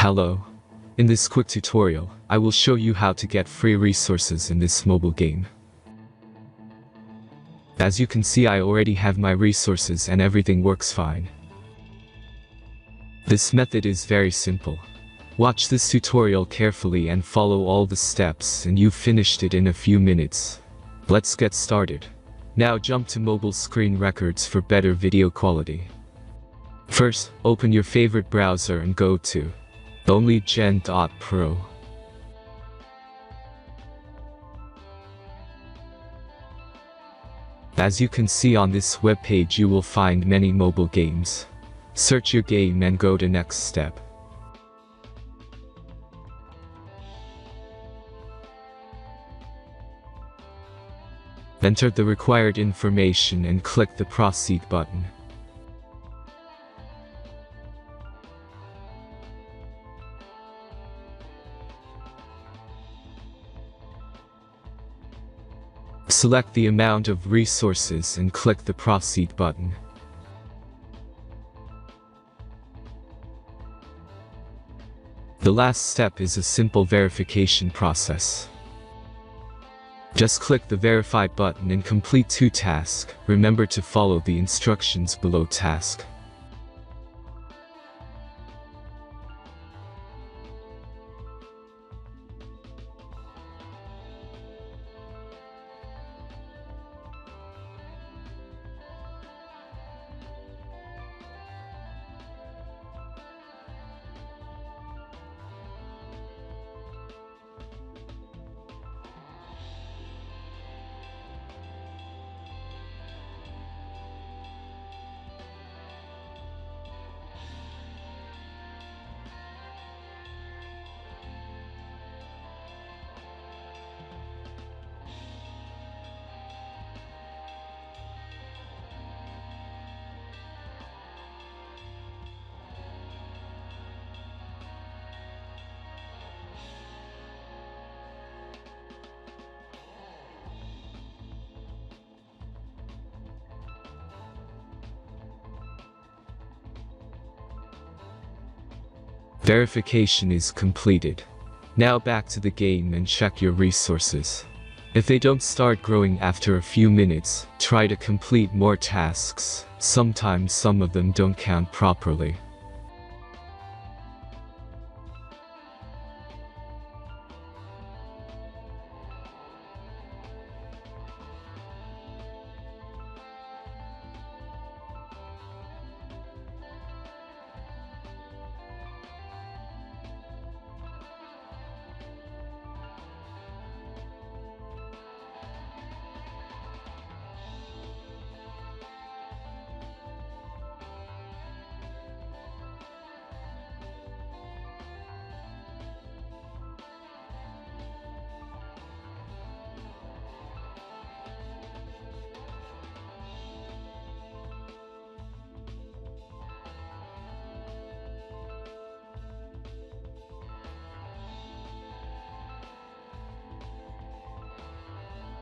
Hello. In this quick tutorial, I will show you how to get free resources in this mobile game. As you can see, I already have my resources and everything works fine. This method is very simple. Watch this tutorial carefully and follow all the steps and you've finished it in a few minutes. Let's get started. Now jump to mobile screen records for better video quality. First, open your favorite browser and go to onlygen.pro. As you can see on this web page, you will find many mobile games. Search your game and go to next step. Enter the required information and click the proceed button. Select the amount of resources and click the proceed button. The last step is a simple verification process. Just click the verify button and complete 2 tasks. Remember to follow the instructions below task. Verification is completed. Now back to the game and check your resources. If they don't start growing after a few minutes, try to complete more tasks. Sometimes some of them don't count properly.